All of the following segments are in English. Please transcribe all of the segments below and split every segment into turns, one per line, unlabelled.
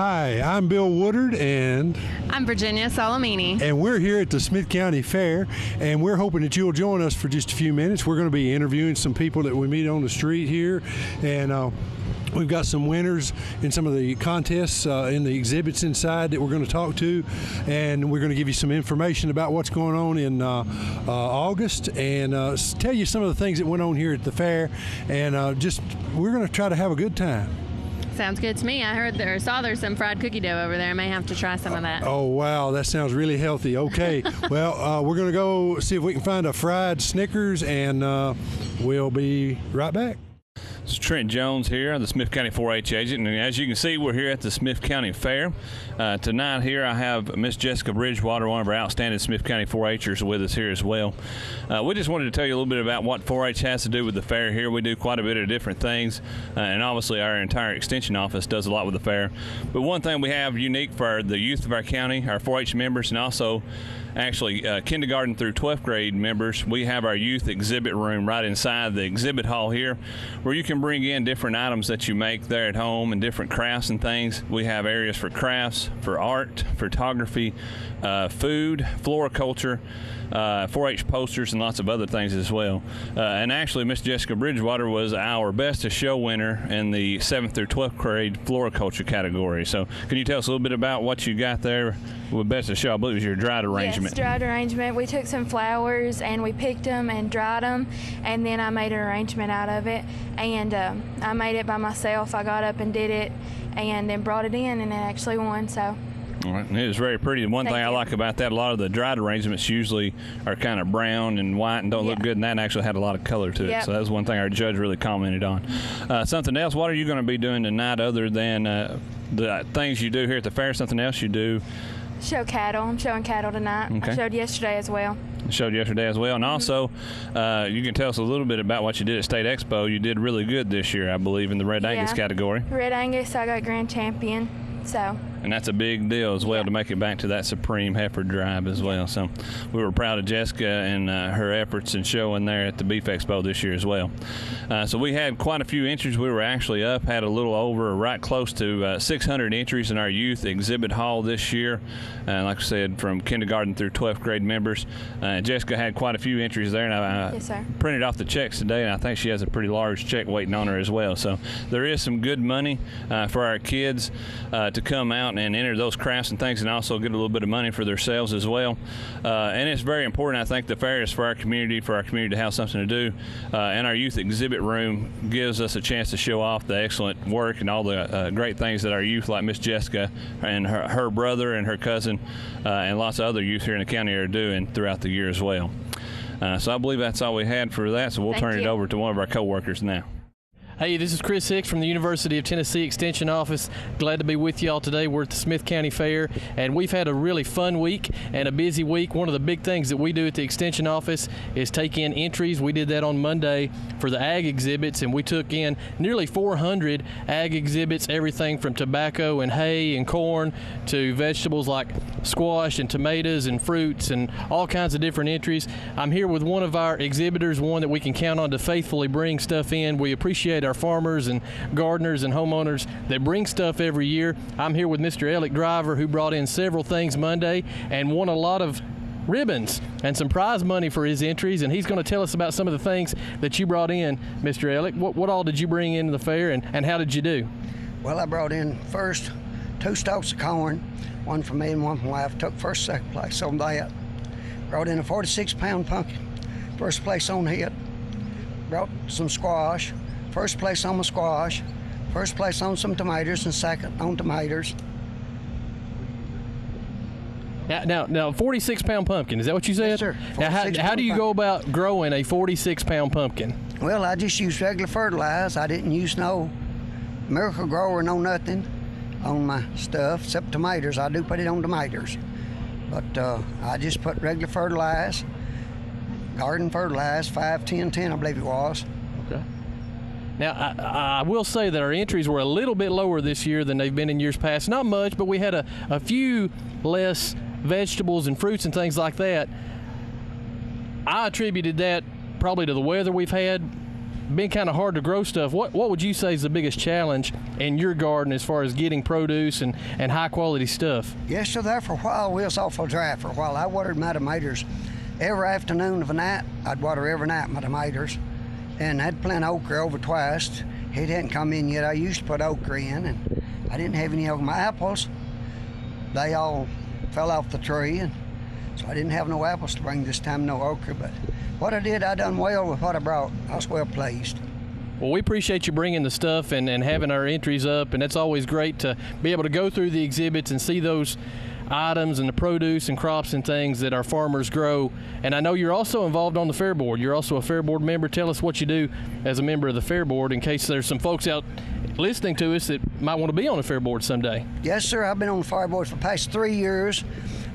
Hi, I'm Bill Woodard, and
I'm Virginia SOLIMINE.
And we're here at the Smith County Fair, and we're hoping that you'll join us for just a few minutes. We're going to be interviewing some people that we meet on the street here, and we've got some winners in some of the contests in the exhibits inside that we're going to talk to, and we're going to give you some information about what's going on in August, and tell you some of the things that went on here at the fair, and we're going to try to have a good time.
Sounds good to me. I heard saw there's some fried cookie dough over there. I may have to try some of that.
Oh, wow. That sounds really healthy. Okay. Well, we're going to go see if we can find a fried Snickers, and we'll be right back.
This is Trent Jones here, the Smith County 4-H agent, and as you can see, we're here at the Smith County Fair. Tonight here I have Miss Jessica Bridgewater, one of our outstanding Smith County 4-Hers, with us here as well. We just wanted to tell you a little bit about what 4-H has to do with the fair here. We do quite a bit of different things, and obviously our entire extension office does a lot with the fair. But one thing we have unique for the youth of our county, our 4-H members, and also actually kindergarten through 12th grade members, we have our youth exhibit room right inside the exhibit hall here, where you can bring in different items that you make there at home and different crafts and things. We have areas for crafts, for art, photography, food, floriculture, 4-H posters, and lots of other things as well. And actually, Miss Jessica Bridgewater was our Best of Show winner in the 7th through 12th grade floriculture category. So can you tell us a little bit about what you got there with Best of Show? I believe it was your dried arrangement.
Yes, dried arrangement. We took some flowers and we picked them and dried them, and then I made an arrangement out of it. And I made it by myself. I got up and did it and then brought it in, and it actually won. So.
All right, and it was very pretty. One thing I like about that, a lot of the dried arrangements usually are kind of brown and white and don't look good, and that actually had a lot of color to it. So that was one thing our judge really commented on. Something else, what are you going to be doing tonight other than the things you do here at the fair? Something else you do?
Show cattle. I'm showing cattle tonight. Okay. I showed yesterday as well. And also you can tell us a little bit about what you did at State Expo. You did really good this year, I believe, in the Red Angus category. Red Angus, I got grand champion. And
that's a big deal as well to make it back to that Supreme Heifer Drive as well. So we were proud of Jessica and her efforts in showing there at the Beef Expo this year as well. So we had quite a few entries. We were actually had a little over, right close to 600 entries in our youth exhibit hall this year. Like I said, from kindergarten through 12th grade members. Jessica had quite a few entries there, and I printed off the checks today, and I think she has a pretty large check waiting on her as well. So there is some good money for our kids to come out and enter those crafts and things, and also get a little bit of money for themselves as well. And it's very important. I think the fair is for our community to have something to do. And our youth exhibit room gives us a chance to show off the excellent work and all the great things that our youth, like Miss Jessica and her brother and her cousin, and lots of other youth here in the county are doing throughout the year as well. So I believe that's all we had for that, so we'll turn it over to one of our co-workers now.
Hey, this is Chris Hicks from the University of Tennessee Extension Office. Glad to be with y'all today. We're at the Smith County Fair, and we've had a really fun week and a busy week. One of the big things that we do at the Extension Office is take in entries. We did that on Monday for the ag exhibits, and we took in nearly 400 ag exhibits, everything from tobacco and hay and corn to vegetables like squash and tomatoes and fruits and all kinds of different entries. I'm here with one of our exhibitors, one that we can count on to faithfully bring stuff in. We appreciate our farmers and gardeners and homeowners that bring stuff every year. I'm here with Mr. Alec Driver, who brought in several things Monday and won a lot of ribbons and some prize money for his entries, and he's going to tell us about some of the things that you brought in, Mr. Alec. What all did you bring into the fair, and how did you do?
Well, I brought in first 2 stalks of corn, one for me and one for my wife. Took first, second place on that. Brought in a 46-pound pumpkin, first place on it. Brought some squash, first place on my squash, first place on some tomatoes, and second on tomatoes.
Now 46-pound pumpkin, is that what you said?
Yes, sir.
Now, how do you go about growing a 46-pound pumpkin?
Well, I just used regular fertilizer. I didn't use no miracle grower, no nothing on my stuff, except tomatoes. I do put it on tomatoes. But I just put regular fertilizer, garden fertilizer, 5-10-10, I believe it was.
Okay. Now, I will say that our entries were a little bit lower this year than they've been in years past. Not much, but we had a few less vegetables and fruits and things like that. I attributed that probably to the weather we've had, been kind of hard to grow stuff. What would you say is the biggest challenge in your garden as far as getting produce and high quality stuff?
Yes, so there for a while we was awful dry for a while. I watered my tomatoes every afternoon of a night. I'd water every night my tomatoes. And I'd plant okra over twice. It hadn't come in yet. I used to put okra in, and I didn't have any of my apples. They all fell off the tree, and so I didn't have no apples to bring this time, no okra. But what I did, I done well with what I brought. I was well pleased.
Well, we appreciate you bringing the stuff and having our entries up, and it's always great to be able to go through the exhibits and see those items and the produce and crops and things that our farmers grow. And I know you're also involved on the Fair Board. You're also a Fair Board member. Tell us what you do as a member of the Fair Board in case there's some folks out listening to us that might want to be on the Fair Board someday.
Yes, sir. I've been on the Fair Board for the past 3 years.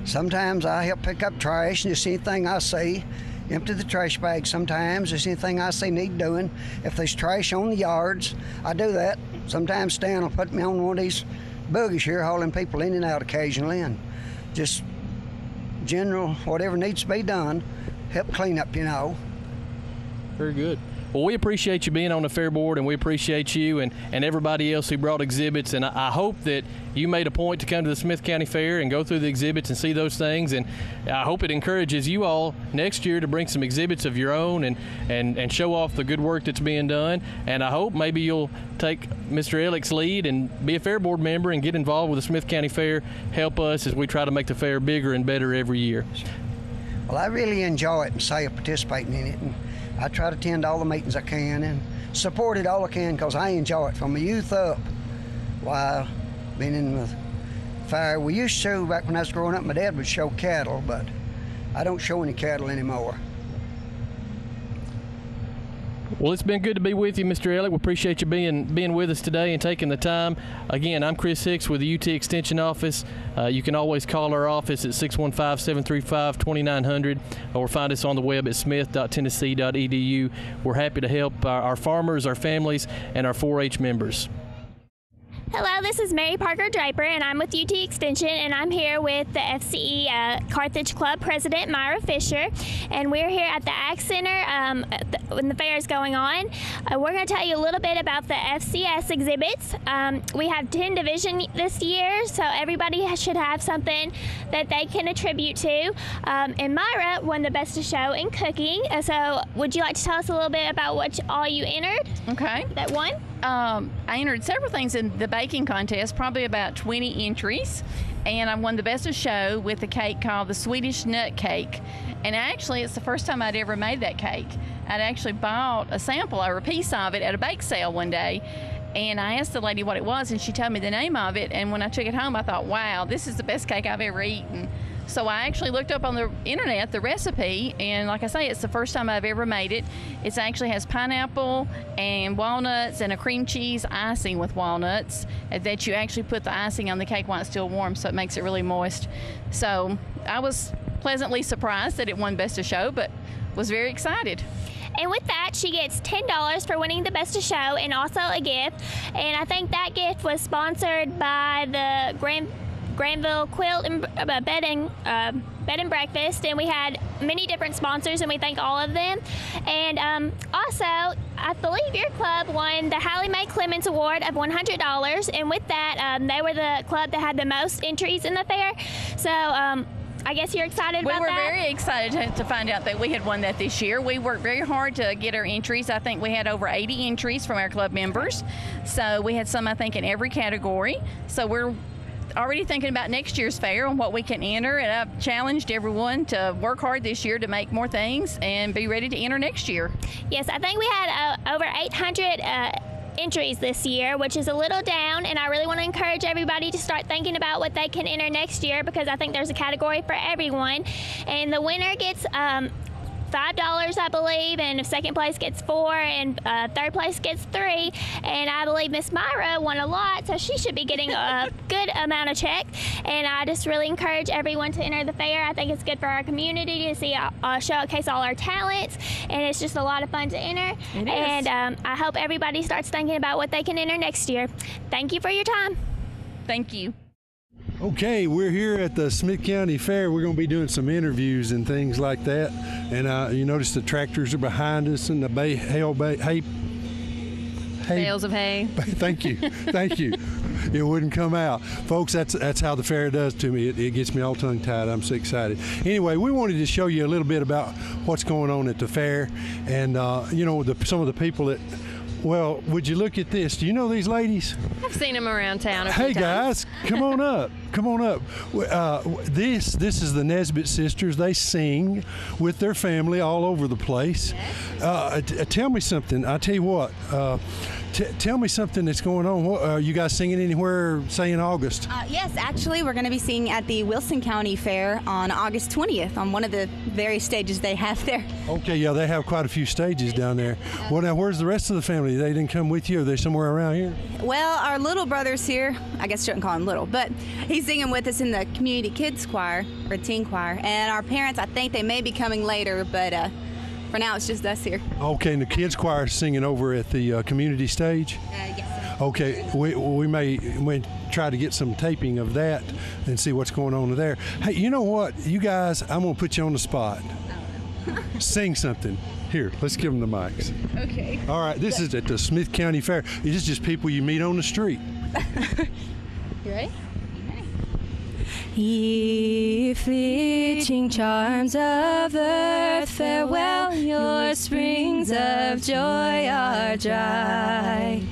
Sometimes I help pick up trash, and just anything I see, empty the trash bag. Sometimes there's anything I see need doing. If there's trash on the yards, I do that. Sometimes Stan will put me on one of these buggies here, hauling people in and out occasionally, and just general whatever needs to be done, help clean up, you know.
Very good. Well, we appreciate you being on the Fair Board, and we appreciate you and everybody else who brought exhibits, and I hope that you made a point to come to the Smith County Fair and go through the exhibits and see those things, and I hope it encourages you all next year to bring some exhibits of your own and show off the good work that's being done, and I hope maybe you'll take Mr. Ellick's lead and be a Fair Board member and get involved with the Smith County Fair, help us as we try to make the fair bigger and better every year.
Well, I really enjoy it and say participating in it, and I try to attend all the meetings I can and support it all I can because I enjoy it from my youth up. While being in the fair, we used to, back when I was growing up, my dad would show cattle, but I don't show any cattle anymore.
Well, it's been good to be with you, Mr. Ellick. We appreciate you being with us today and taking the time. Again, I'm Chris Hicks with the UT Extension Office. You can always call our office at 615-735-2900 or find us on the web at smith.tennessee.edu. We're happy to help our farmers, our families, and our 4-H members.
Hello, this is Mary Parker Draper, and I'm with UT Extension, and I'm here with the FCE Carthage Club President, MYRA Fisher, and we're here at the Ag Center when the fair is going on. We're going to tell you a little bit about the FCS exhibits. We have 10 divisions this year, so everybody should have something that they can attribute to. And MYRA won the Best of Show in cooking, so would you like to tell us a little bit about what all you entered?
Okay.
That won?
I entered several things in the baking contest, probably about 20 entries, and I won the Best of Show with a cake called the Swedish Nut Cake. And actually, it's the first time I'd ever made that cake. I'd actually bought a sample or a piece of it at a bake sale one day, and I asked the lady what it was, and she told me the name of it, and when I took it home, I thought, wow, this is the best cake I've ever eaten. So I actually looked up on the internet the recipe, and like I say, it's the first time I've ever made it. It actually has pineapple and walnuts and a cream cheese icing with walnuts that you actually put the icing on the cake while it's still warm, so it makes it really moist. So I was pleasantly surprised that it won Best of Show, but was very excited.
And with that, she gets $10 for winning the Best of Show and also a gift. And I think that gift was sponsored by the Granville Quilt and Bed and Breakfast, and we had many different sponsors, and we thank all of them. And also, I believe your club won the Hallie Mae Clemens Award of $100, and with that, they were the club that had the most entries in the fair. So I guess you're excited about that?
We were very excited to find out that we had won that this year. We worked very hard to get our entries. I think we had over 80 entries from our club members. So we had some, I think, in every category. So we're already thinking about next year's fair and what we can enter, and I've challenged everyone to work hard this year to make more things and be ready to enter next year.
Yes, I think we had over 800 entries this year, which is a little down, and I really want to encourage everybody to start thinking about what they can enter next year, because I think there's a category for everyone, and the winner gets $5, I believe, and if second place gets $4, and third place gets $3, and I believe Miss MYRA won a lot, so she should be getting a good amount of check. And I just really encourage everyone to enter the fair. I think it's good for our community to see showcase all our talents, and it's just a lot of fun to enter.
It is.
And I hope everybody starts thinking about what they can enter next year. Thank you for your time.
Thank you.
Okay, we're here at the Smith County Fair. We're going to be doing some interviews and things like that. And you notice the tractors are behind us and the
bales of hay.
Thank you. Thank you. It wouldn't come out. Folks, that's how the fair does to me. It gets me all tongue-tied. I'm so excited. Anyway, we wanted to show you a little bit about what's going on at the fair. And, some of the people that, well, would you look at this? Do you know these ladies?
I've seen them around town a few
times. Hey, guys, come on up. Come on up. This is the NESBITT sisters. They sing with their family all over the place. Tell me something. I'll tell you what. Tell me something that's going on. Are you guys singing anywhere, say in August?
Yes, actually, we're going to be singing at the Wilson County Fair on August 20th on one of the various stages they have there.
Okay, yeah, they have quite a few stages down there. Well, now, where's the rest of the family? They didn't come with you? Are they somewhere around here?
Well, our little brother's here. I guess I shouldn't call him little, but he's singing with us in the community kids choir, or teen choir. And our parents, I think they may be coming later, but for now, it's just us here.
Okay, and the kids choir is singing over at the community stage?
Yes.
Okay, we may try to get some taping of that and see what's going on there. Hey, you know what? You guys, I'm going to put you on the spot. Sing something. Here, let's give them the mics.
Okay.
All right, this is at the Smith County Fair. This is just people you meet on the street.
You ready?
Ye fleeting charms of earth, farewell, your springs of joy are dry.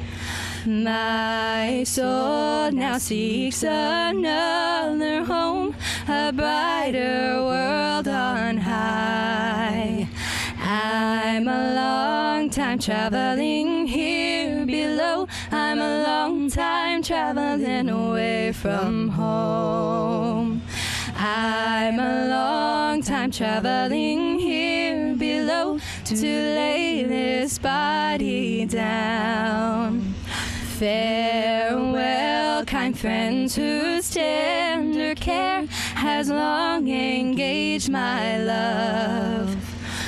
My soul now seeks another home, a brighter world on high. I'm a long time traveling here below. I'm a long time traveling away from home. I'm a long time traveling here below to lay this body down. Farewell, kind friends whose tender care has long engaged my love.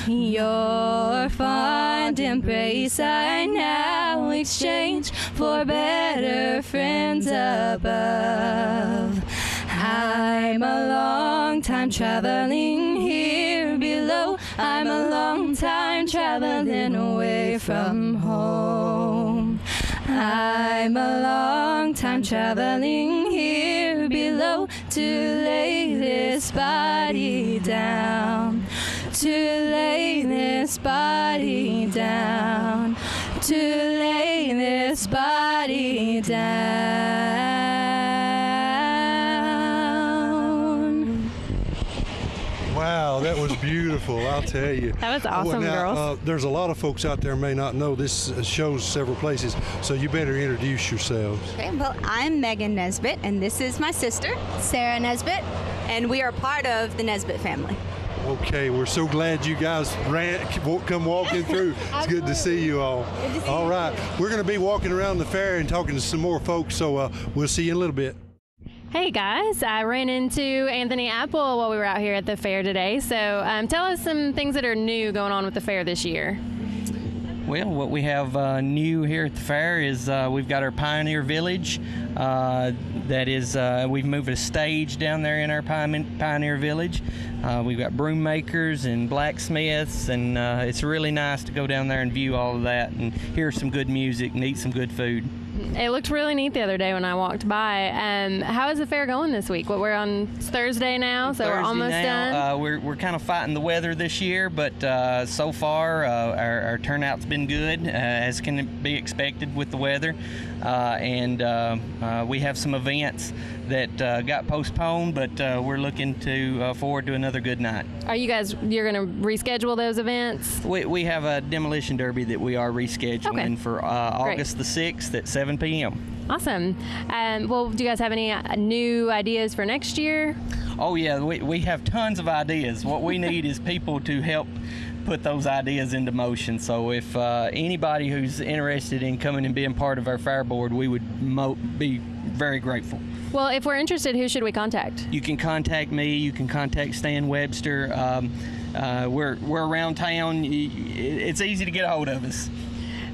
Your fond embrace I now exchange for better friends above. I'm a long time traveling here below. I'm a long time traveling away from home. I'm a long time traveling here below to lay this body down. To lay this body down. To lay this body down.
Wow, that was beautiful, I'll tell you.
That was awesome, girls.
There's a lot of folks out there may not know this shows several places, so you better introduce yourselves.
Okay, well, I'm Megan Nesbitt, and this is my sister, Sarah Nesbitt, and we are part of the Nesbitt family.
Okay, we're so glad you guys come walking through. It's good to see you all. All right, we're going to be walking around the fair and talking to some more folks, so we'll see you in a little bit.
Hey guys, I ran into Anthony Apple while we were out here at the fair today, so tell us some things that are new going on with the fair this year.
Well, what we have new here at the fair is we've got our Pioneer Village. That is, we've moved a stage down there in our Pioneer Village. We've got broom makers and blacksmiths, and it's really nice to go down there and view all of that and hear some good music and eat some good food.
It looked really neat the other day when I walked by. How is the fair going this week? We're on Thursday now, so we're almost done.
We're kind of fighting the weather this year, but so far our turnout's been good, as can be expected with the weather. And we have some events that got postponed, but we're looking to forward to another good night.
You're going to reschedule those events?
We have a demolition derby that we are rescheduling for August the 6th at 7 p.m.
Awesome. Well, do you guys have any new ideas for next year?
Oh yeah, we have tons of ideas. What we need is people to help put those ideas into motion. So if anybody who's interested in coming and being part of our fair board, we would be very grateful.
Well, if we're interested, who should we contact?
You can contact me. You can contact Stan Webster. We're around town. It's easy to get a hold of us.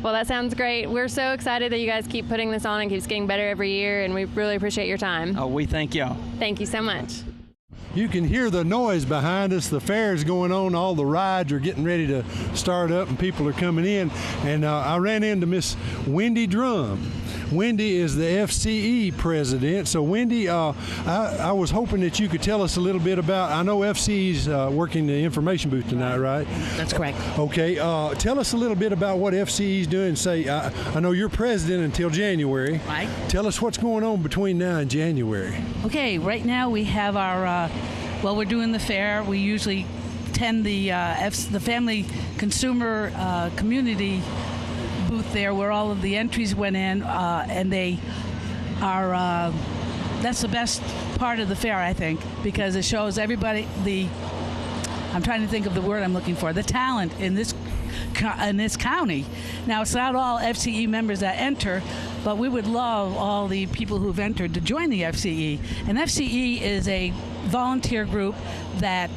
Well, that sounds great. We're so excited that you guys keep putting this on and keeps getting better every year, and we really appreciate your time.
Oh, we thank y'all.
Thank you so much.
You can hear the noise behind us. The fair is going on. All the rides are getting ready to start up, and people are coming in. And I ran into Miss Wendy DRUMM. Wendy is the FCE president. So, Wendy, I was hoping that you could tell us a little bit about. I know FCE's working the information booth tonight, right?
That's correct.
Okay. Tell us a little bit about what FCE's doing. Say, I know you're president until January.
Right.
Tell us what's going on between now and January.
Okay. Right now we have our. Well, we're doing the fair. We usually attend the Family Consumer Community booth there, where all of the entries went in, and they are. That's the best part of the fair, I think, because it shows everybody I'm trying to think of the word I'm looking for. The talent in this county. Now, it's not all FCE members that enter, but we would love all the people who've entered to join the FCE. And FCE is a volunteer group that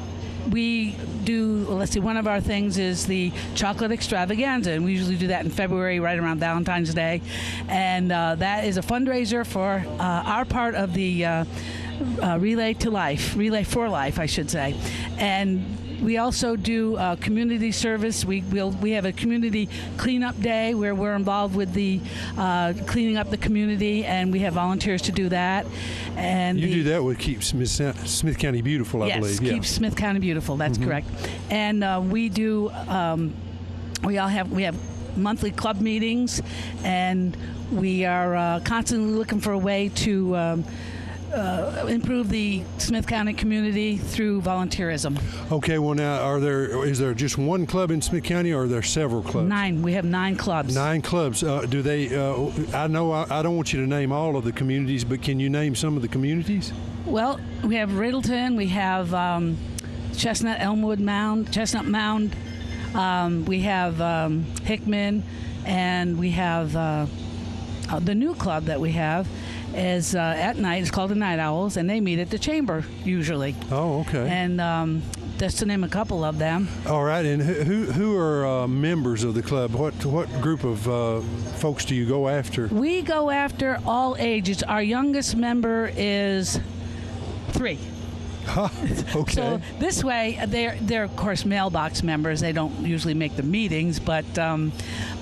we do. Let's see, one of our things is the chocolate extravaganza, and we usually do that in February, right around Valentine's Day. And that is a fundraiser for our part of the Relay for Life, I should say. And we also do community service. We have a community cleanup day where we're involved with the cleaning up the community, and we have volunteers to do that. And
you do that with Keep Smith County Beautiful, I believe.
Yes, Keep Smith County Beautiful. That's correct. And we do. We have monthly club meetings, and we are constantly looking for a way to. Improve the Smith County community through volunteerism.
Okay, well now, is there just one club in Smith County, or are there several clubs?
9. We have 9 clubs.
9 clubs. Do they? I know I don't want you to name all of the communities, but can you name some of the communities?
Well, we have Riddleton. We have Chestnut Mound. We have Hickman, and we have the new club that we have. Is at night. It's called the Night Owls, and they meet at the chamber usually.
Oh, okay.
And just to name a couple of them.
All right. And who are members of the club? What group of folks do you go after?
We go after all ages. Our youngest member is 3.
Okay.
So this way, they're of course mailbox members. They don't usually make the meetings, but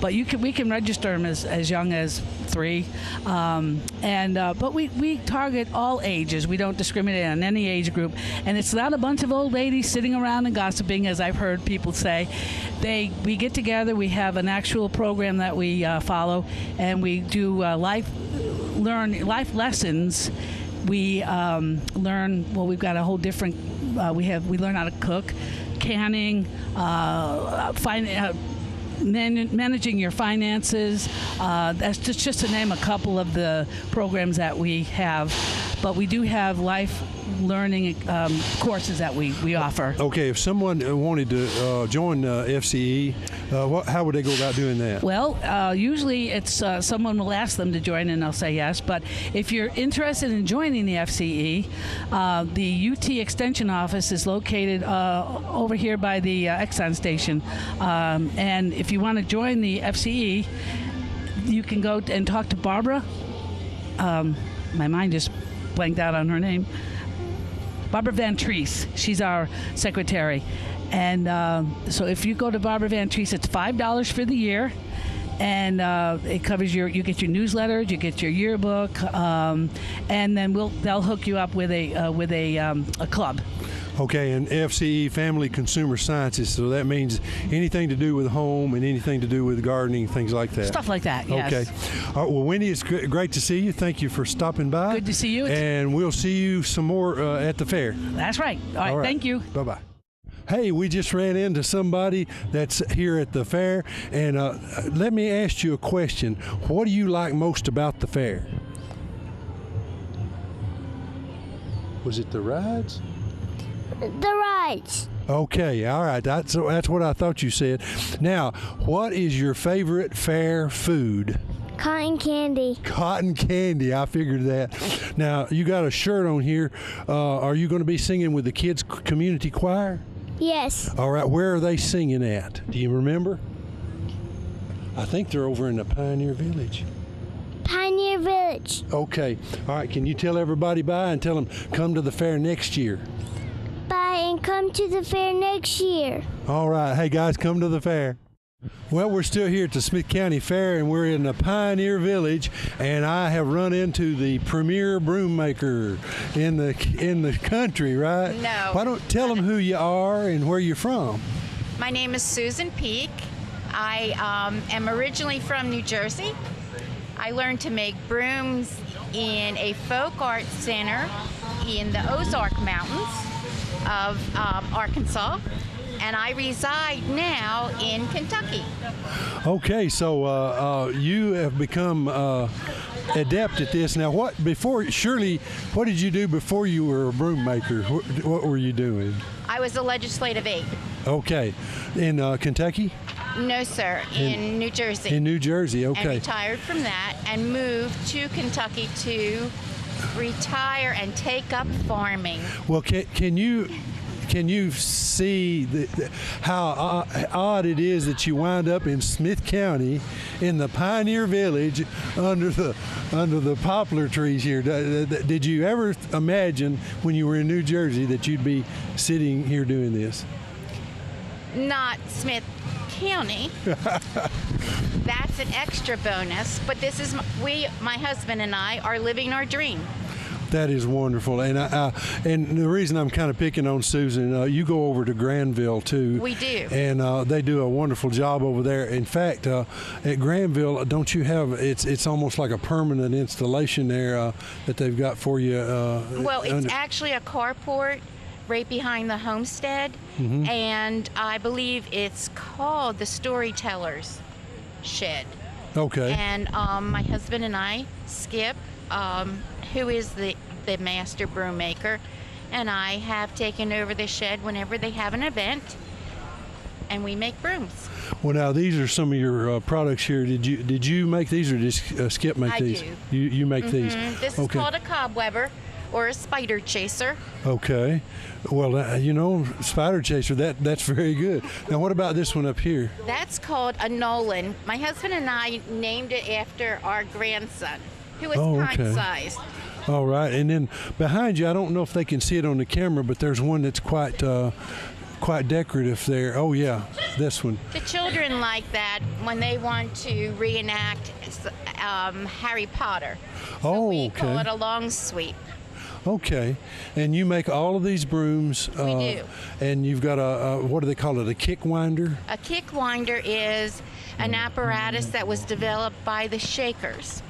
we can register them as young as 3, but we target all ages. We don't discriminate on any age group, and it's not a bunch of old ladies sitting around and gossiping, as I've heard people say. We get together. We have an actual program that we follow, and we do life lessons. We learn. Well, we've got a whole different. We learn how to cook, canning, managing your finances. That's just to name a couple of the programs that we have. But we do have life learning courses that we offer.
Okay, if someone wanted to join FCE, how would they go about doing that?
Well, usually it's someone will ask them to join, and they'll say yes. But if you're interested in joining the FCE, the UT Extension office is located over here by the Exxon station. And if you want to join the FCE, you can go and talk to Barbara. My mind just blanked out on her name. Barbara Van Treese. She's our secretary. And so if you go to Barbara Van Treese, it's $5 for the year. And it covers you get your newsletters, you get your yearbook, and then they'll hook you up with a club.
Okay, and FCE, Family Consumer Sciences, so that means anything to do with home and anything to do with gardening, things like that.
Stuff like that, yes.
Okay. All right, well, Wendy, it's great to see you. Thank you for stopping by.
Good to see you.
And we'll see you some more at the fair.
That's right. All right. Thank you.
Bye-bye. Hey, we just ran into somebody that's here at the fair, and let me ask you a question. What do you like most about the fair? Was it the rides?
The rides.
Okay, all right. That's what I thought you said. Now, what is your favorite fair food?
Cotton candy.
Cotton candy. I figured that. Now, you got a shirt on here. Are you going to be singing with the kids' community choir?
Yes.
All right. Where are they singing at? Do you remember? I think they're over in the Pioneer Village.
Pioneer Village.
Okay. All right. Can you tell everybody bye and tell them come to the fair next year?
Bye and come to the fair next year.
All right. Hey, guys, come to the fair. Well, we're still here at the Smith County Fair, and we're in the Pioneer Village, and I have run into the premier broom maker in the country, right?
No.
Why don't tell them who you are and where you're from?
My name is Susan Peak. I am originally from New Jersey. I learned to make brooms in a folk art center in the Ozark Mountains of Arkansas, and I reside now in Kentucky.
Okay, so you have become adept at this. Now, what did you do before you were a broom maker? What were you doing?
I was a legislative aide.
Okay, in Kentucky?
No, sir, in New Jersey.
In New Jersey, okay.
And retired from that and moved to Kentucky to retire and take up farming.
Well, can you see how odd it is that you wind up in Smith County in the Pioneer Village under the poplar trees here? Did you ever imagine when you were in New Jersey that you'd be sitting here doing this?
Not Smith County. That's an extra bonus, but this is my husband and I are living our dream.
That is wonderful, and and the reason I'm kind of picking on Susan, you go over to Granville too.
We do,
and they do a wonderful job over there. In fact, at Granville, don't you have it's almost like a permanent installation there that they've got for you?
Well, it's actually a carport right behind the homestead, and I believe it's called the Storyteller's Shed.
Okay.
And my husband and I, Skip, who is the master broom maker, and I have taken over the shed whenever they have an event, and we make brooms.
Well, now these are some of your products here. Did you make these, or did Skip make these?
I do.
You make these.
This is called a cobwebber or a spider chaser.
Okay. Well, spider chaser, that's very good. Now, what about this one up here?
That's called a Nolan. My husband and I named it after our grandson, who is pint-sized.
All right. And then behind you, I don't know if they can see it on the camera, but there's one that's quite decorative there. Oh, yeah, this one.
The children like that when they want to reenact Harry Potter. So we call it a long sweep.
Okay, and you make all of these brooms.
We do.
And you've got what do they call it, a kick winder?
A kick winder is an apparatus that was developed by the Shakers,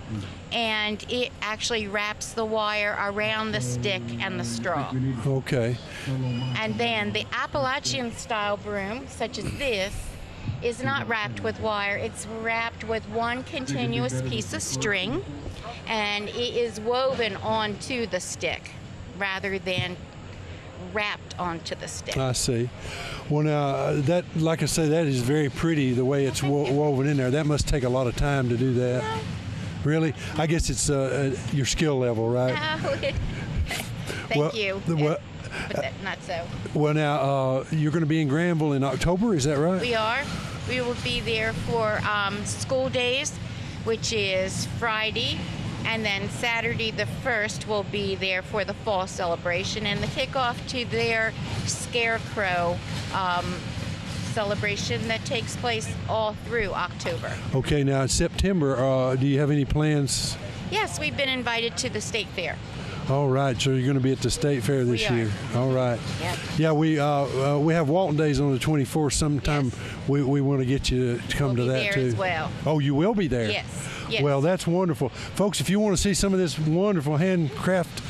and it actually wraps the wire around the stick and the straw.
Okay.
And then the Appalachian style broom, such as this, is not wrapped with wire. It's wrapped with one continuous piece of string, and it is woven onto the stick rather than wrapped onto the stick.
I see. Well, now that, like I say, that is very pretty the way it's woven in there. That must take a lot of time to do that.
No.
Really? I guess it's your skill level, right?
Thank you. But not so.
Well, now you're going to be in Granville in October, is that right?
We are. We will be there for school days, which is Friday, and then Saturday the 1st we'll be there for the fall celebration and the kickoff to their Scarecrow celebration that takes place all through October.
Okay, now in September, do you have any plans?
Yes, we've been invited to the State Fair.
All right, so you're going to be at the State Fair this year. All right.
Yep.
Yeah, we have Walton Days on the 24th. Sometime we want to get you to come to that too.
As well.
Oh, you will be there?
Yes. Yes.
Well, that's wonderful. Folks, if you want to see some of this wonderful handcraft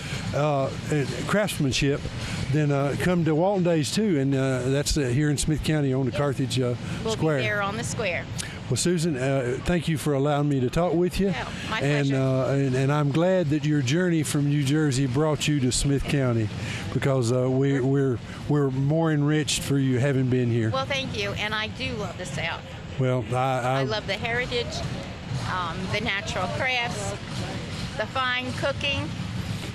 craftsmanship, then come to Walton Days too, and that's here in Smith County on the Carthage Square.
We'll be there on the square.
Well, Susan, thank you for allowing me to talk with you.
Yeah, my pleasure.
And I'm glad that your journey from New Jersey brought you to Smith County, because we're more enriched for you having been here.
Well, thank you, and I do love the South.
Well,
I love the heritage, the natural crafts, the fine cooking,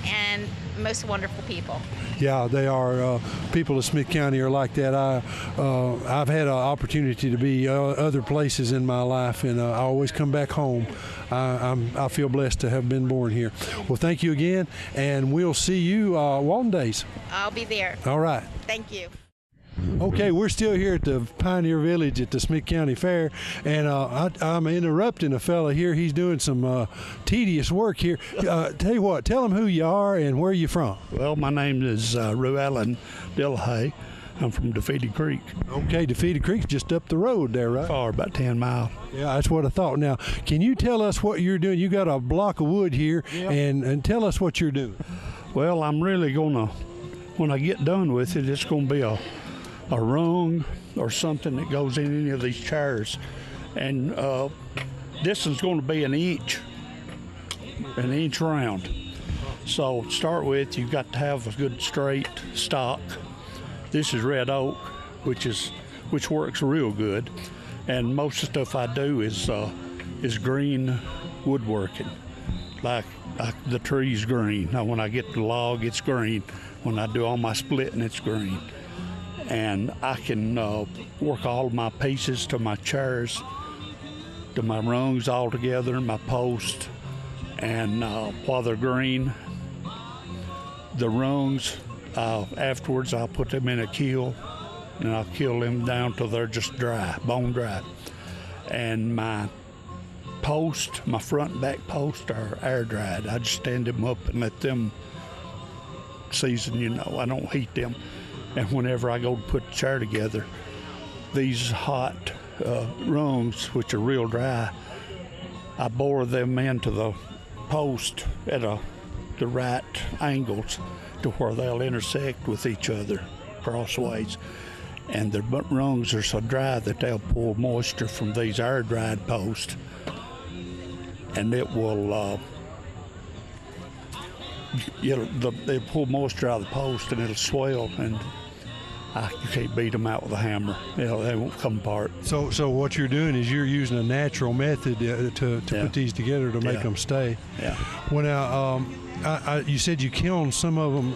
and most wonderful people.
Yeah, they are. People of Smith County are like that. I've had an opportunity to be other places in my life, and I always come back home. I feel blessed to have been born here. Well, thank you again, and we'll see you Walton Days.
I'll be there.
All right.
Thank you.
Okay, we're still here at the Pioneer Village at the Smith County Fair, and I'm interrupting a fella here. He's doing some tedious work here. Tell you what, tell him who you are and where you from.
Well, my name is Llewellyn Dillahay. I'm from Defeated Creek.
Okay, Defeated Creek's just up the road there, right?
Far, about 10 miles.
Yeah, that's what I thought. Now, can you tell us what you're doing? You got a block of wood here, and tell us what you're doing.
Well, I'm really gonna, when I get done with it, it's gonna be a rung or something that goes in any of these chairs, and this is going to be an inch round. So to start with, you've got to have a good straight stock. This is red oak, which works real good, and most of the stuff I do is green woodworking, like the tree's green. Now when I get the log, it's green. When I do all my splitting, it's green. And I can work all of my pieces to my chairs, to my rungs all together, my post, and while they're green, the rungs, afterwards I'll put them in a kiln, and I'll kill them down till they're just dry, bone dry. And my post, my front and back post are air dried. I just stand them up and let them season, I don't heat them. And whenever I go to put the chair together, these hot rungs, which are real dry, I bore them into the post at the right angles to where they'll intersect with each other crossways. And the rungs are so dry that they'll pull moisture from these air-dried posts, and it will they'll pull moisture out of the post, and it'll swell, and you can't beat them out with a hammer. They won't come apart.
So what you're doing is you're using a natural method to put these together to make them stay.
Yeah.
Well, now, you said you kiln some of them.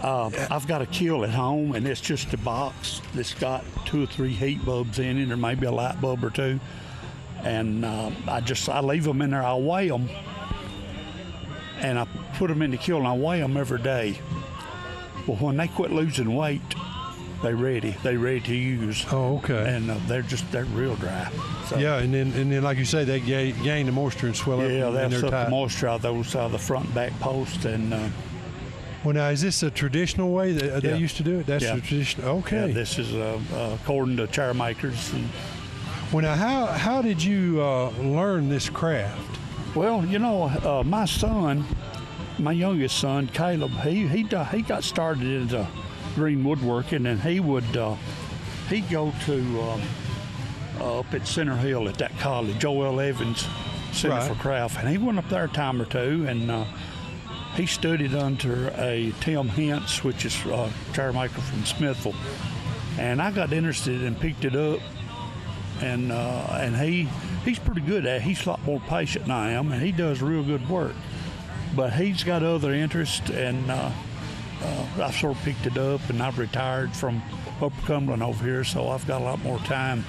I've got a kiln at home, and it's just a box that's got 2 or 3 heat bulbs in it, or maybe a light bulb or 2. And I leave them in there. I weigh them, and I put them in the kiln. I weigh them every day. Well, when they quit losing weight, they're ready to use.
Oh, okay.
And they're real dry. So,
yeah, and then like you say, they gain the moisture and swell up.
Yeah, they'll suck the moisture out of the front and back post. And
well, now, is this a traditional way that they used to do it? That's the tradition. Okay.
Yeah, this is according to chair makers.
Well, now, how did you learn this craft?
Well, my son, my youngest son, Caleb, he got started into green woodworking, and he'd go to up at Center Hill at that college, Joel Evans Center for Craft, and he went up there a time or two, and he studied under a Tim Hintz, which is a chair maker from Smithville, and I got interested and picked it up, and he's pretty good at it. He's a lot more patient than I am, and he does real good work. But he's got other interests, and I sort of picked it up, and I've retired from Upper Cumberland over here, so I've got a lot more time,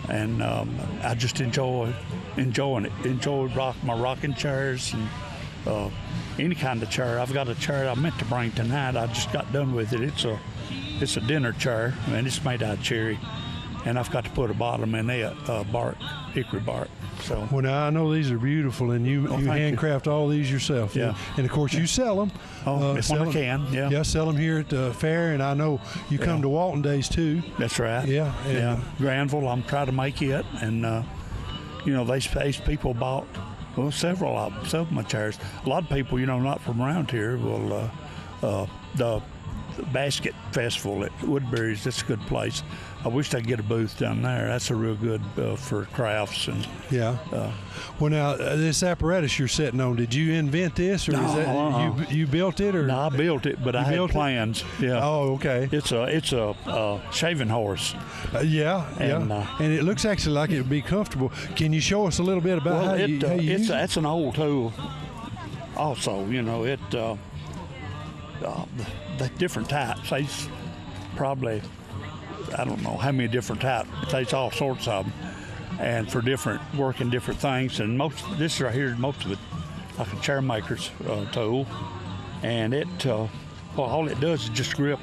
and I just enjoying it. Enjoy my rocking chairs and any kind of chair. I've got a chair I meant to bring tonight. I just got done with it. It's a dinner chair, and it's made out of cherry, and I've got to put a bottom in it, hickory bark. So.
Well, now I know these are beautiful, and you handcraft all these yourself.
Yeah.
And of course, you sell them.
If I can, yeah.
Yeah, sell them here at the fair, and I know you come to Walton Days too.
That's right.
Yeah.
Yeah. Granville, I'm trying to make it, and these people bought several of my chairs. A lot of people, not from around here, will the Basket Festival at Woodbury's. That's a good place. I wish I'd get a booth down there. That's a real good for crafts and.
Yeah. Well, now this apparatus you're sitting on, did you invent this, or is that you built it, or?
No, I built it, but I had plans. Yeah.
Oh, okay.
It's a shaving horse.
And it looks actually like it would be comfortable. Can you show us a little bit about how you use it?
That's an old tool. Also, the different types. There's probably, I don't know how many different types. There's all sorts of them, and for working different things. And this right here is most of it like a chair maker's tool, and all it does is just grip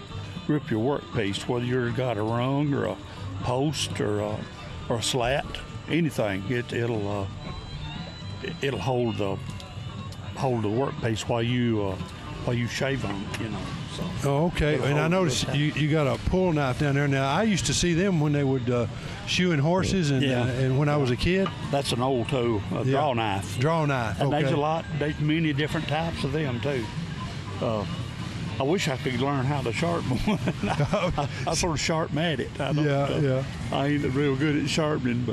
your workpiece, whether you've got a rung or a post or a slat, anything. It'll hold the workpiece while you shave on it, you know. So
oh, okay. And I noticed you got a pull knife down there. Now I used to see them when they would shoeing horses, and when I was a kid.
That's an old tool, a draw knife.
Draw knife.
And
okay.
There's many different types of them too. I wish I could learn how to sharpen one. I sort of sharpen at it. I ain't real good at sharpening,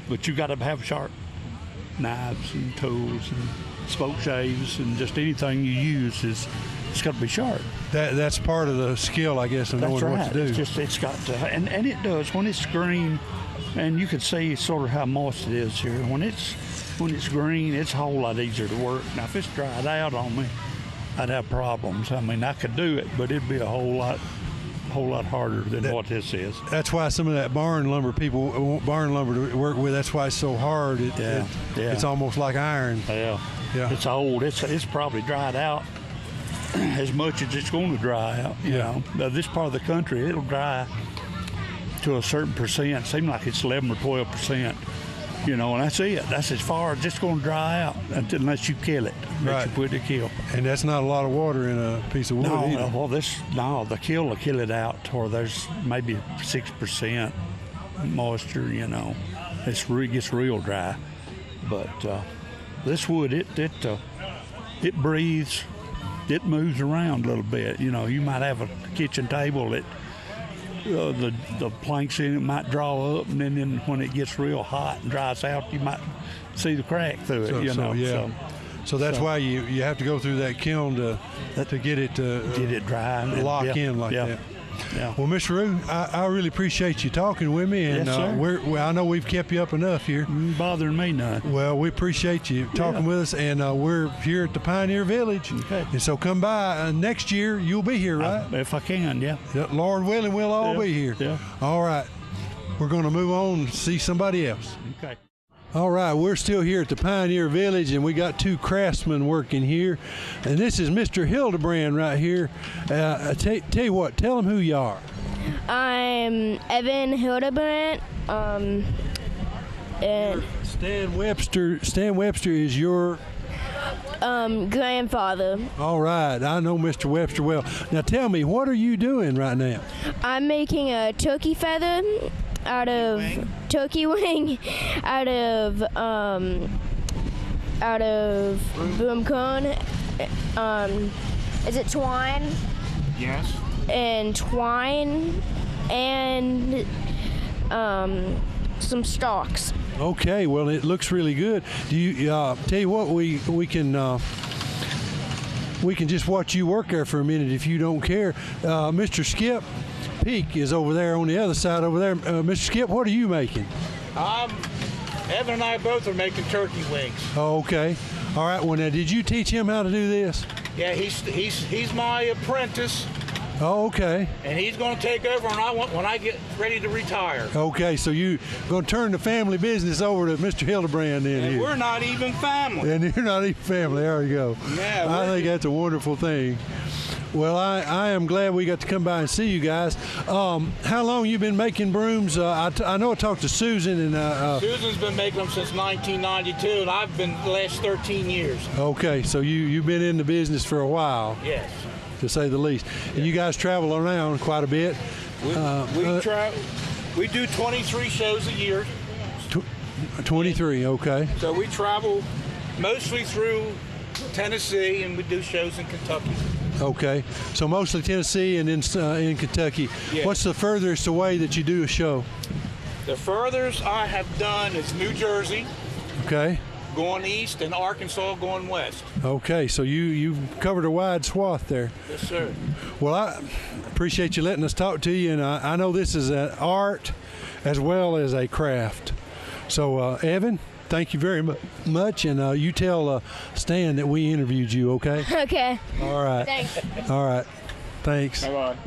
but you got to have sharp knives and tools and spoke shaves, and just anything you use it's got to be sharp.
That's part of the skill, I guess, of knowing what to do.
It's got to, and it does when it's green, and you can see sort of how moist it is here. When it's green, it's a whole lot easier to work. Now if it's dried out on me, I'd have problems. I mean, I could do it, but it'd be a whole lot harder than what this is.
That's why some of that barn lumber, people want barn lumber to work with. That's why it's so hard. It's almost like iron.
Yeah. It's old. It's probably dried out as much as it's going to dry out. You know, now, this part of the country, it'll dry to a certain percent. Seems like it's 11 or 12%. You know, and that's it. That's as far as it's going to dry out unless you kill it. Unless you put it to kill.
And that's not a lot of water in a piece of wood either.
The kill will kill it out, or there's maybe 6% moisture. You know, it gets real dry. But this wood, it breathes. It moves around a little bit. You know, you might have a kitchen table that the planks in it might draw up, and then when it gets real hot and dries out, you might see the crack through it.
So that's why you have to go through that kiln to get it
dry and
lock in like that.
Yeah.
Well, Mr. Rue, I really appreciate you talking with me, and
yes, sir.
I know we've kept you up enough here.
Bothering me none.
Well, we appreciate you talking with us, and we're here at the Pioneer Village.
Okay.
And so come by next year. You'll be here, right?
If I can, yeah.
Lord willing, we'll all be here.
Yeah.
All right. We're going to move on and see somebody else.
Okay.
All right, we're still here at the Pioneer Village, and we got two craftsmen working here. And this is Mr. Hildebrand right here. Tell you what, tell them who you are.
I'm Evan Hildebrand. And
Stan Webster is your
grandfather.
All right, I know Mr. Webster well. Now tell me, what are you doing right now?
I'm making a turkey feather out of turkey wing out of broom cone. Is it twine?
Yes.
And twine and some stalks.
Okay, well it looks really good. Do you tell you what, we can just watch you work there for a minute if you don't care. Mr. Skip Peak is over there on the other side over there. Mr. Skip, what are you making?
Evan and I both are making turkey wings.
Oh, okay. All right. Well, now, did you teach him how to do this?
Yeah, he's my apprentice.
Oh, okay.
And he's going to take over when I get ready to retire.
Okay, so you're going to turn the family business over to Mr. Hildebrand then.
And we're not even family.
And you're not even family. There you go.
Yeah,
I think that's a wonderful thing. Well, I am glad we got to come by and see you guys. How long you been making brooms? I know I talked to Susan. And
Susan's been making them since 1992, and I've been the last 13 years.
Okay, so you've been in the business for a while.
Yes.
To say the least. And you guys travel around quite a bit.
We do 23 shows a year.
23, okay.
So we travel mostly through Tennessee, and we do shows in Kentucky.
Okay, so mostly Tennessee and then in Kentucky.
Yes.
What's the furthest away that you do a show?
The furthest I have done is New Jersey.
Okay.
Going east, and Arkansas going west.
Okay, so you've covered a wide swath there.
Yes, sir.
Well, I appreciate you letting us talk to you, and I know this is an art as well as a craft. So, Evan, thank you very much, and you tell Stan that we interviewed you, okay?
Okay.
All right.
Thanks.
All right. Thanks.
Bye-bye.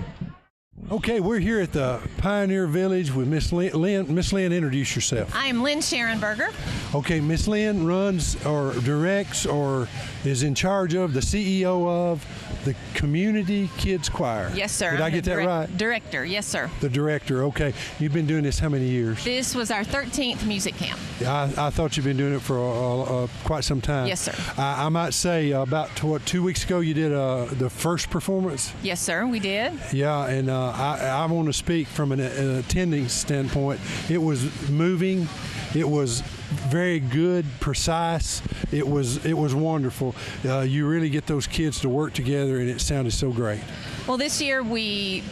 Okay, we're here at the Pioneer Village with Miss Lynn. Miss Lynn, introduce yourself.
I am Lynn SHARENBERGER.
Okay, Miss Lynn runs or directs or is in charge of the CEO of the Community Kids Choir.
Yes, sir.
Did I get that right?
Director, yes, sir.
The director, okay. You've been doing this how many years?
This was our 13th music camp.
I thought you've been doing it for quite some time.
Yes, sir.
I might say about 2 weeks ago you did the first performance.
Yes, sir, we did.
Yeah, and I want to speak from an attending standpoint. It was moving. It was very good, precise. It was wonderful. You really get those kids to work together, and it sounded so great.
Well, this year we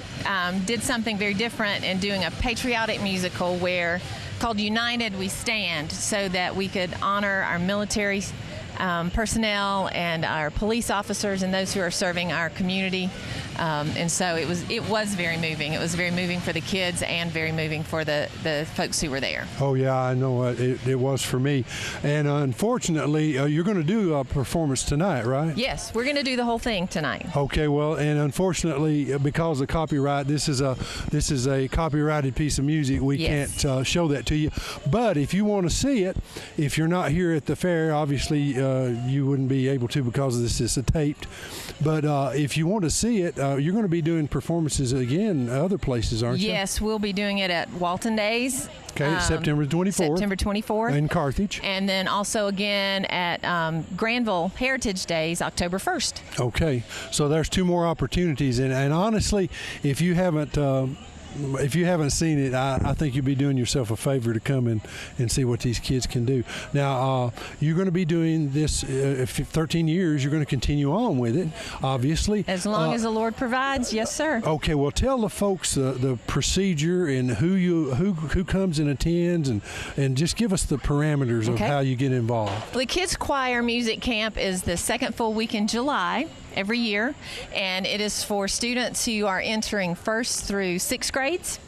did something very different in doing a patriotic musical called United We Stand, so that we could honor our military personnel and our police officers and those who are serving our community. And so it was very moving. It was very moving for the kids and very moving for the folks who were there.
Oh yeah, I know it was for me. And unfortunately, you're going to do a performance tonight, right?
Yes, we're going to do the whole thing tonight.
Okay, well, and unfortunately, because of copyright, this is a copyrighted piece of music. We can't show that to you. But if you want to see it, if you're not here at the fair, obviously you wouldn't be able to because this is taped. But if you want to see it, you're going to be doing performances again other places, aren't you?
Yes, we'll be doing it at Walton Days.
Okay, September 24th.
September 24th.
In Carthage.
And then also again at Granville Heritage Days, October 1st.
Okay, so there's 2 more opportunities. And honestly, if you haven't seen it, I think you'd be doing yourself a favor to come and see what these kids can do. Now, you're going to be doing this 13 years. You're going to continue on with it, obviously.
As long as the Lord provides, yes, sir.
Okay, well, tell the folks the procedure and who comes and attends, and just give us the parameters of how you get involved.
The Kids Choir Music Camp is the second full week in July every year, and it is for students who are entering 1st through 6th grades.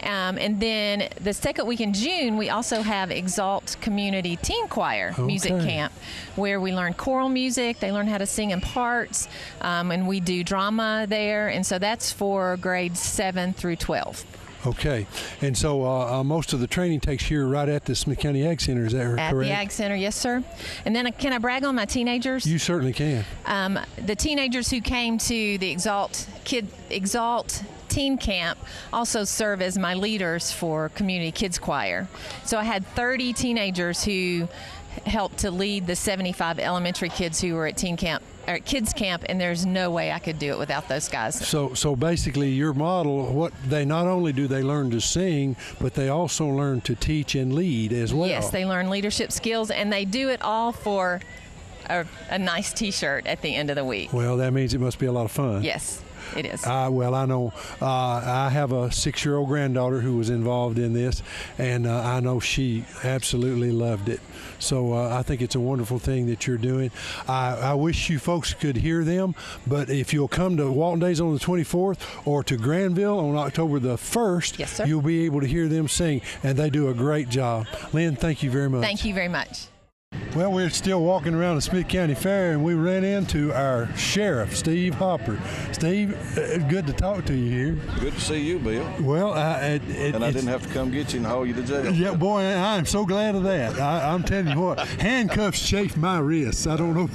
And then the second week in June, we also have Exalt Community Teen Choir Music Camp, where we learn choral music. They learn how to sing in parts, and we do drama there. And so that's for grades 7 through 12.
Okay, and so most of the training takes here right at the Smith County Ag Center, is that correct?
At the Ag Center, yes, sir. And then can I brag on my teenagers?
You certainly can.
The teenagers who came to the Exalt Teen Camp also serve as my leaders for Community Kids Choir. So I had 30 teenagers who helped to lead the 75 elementary kids who were at teen camp or at kids camp, and there's no way I could do it without those guys.
So basically your model, what they not only do they learn to sing, but they also learn to teach and lead as well.
Yes, they learn leadership skills, and they do it all for a nice t-shirt at the end of the week.
Well, that means it must be a lot of fun.
Yes. It is.
Well, I know I have a 6-year-old granddaughter who was involved in this, and I know she absolutely loved it. So I think it's a wonderful thing that you're doing. I wish you folks could hear them, but if you'll come to Walton Days on the 24th or to Granville on October the 1st,
yes, sir,
you'll be able to hear them sing, and they do a great job. Lynn, thank you very much.
Thank you very much.
Well, we're still walking around the Smith County Fair, and we ran into our sheriff, Steve Hopper. Steve, good to talk to you here.
Good to see you, Bill.
Well,
I didn't have to come get you and haul you to jail.
Yeah, boy, I'm so glad of that. I'm telling you what, handcuffs chafed my wrists. I don't know.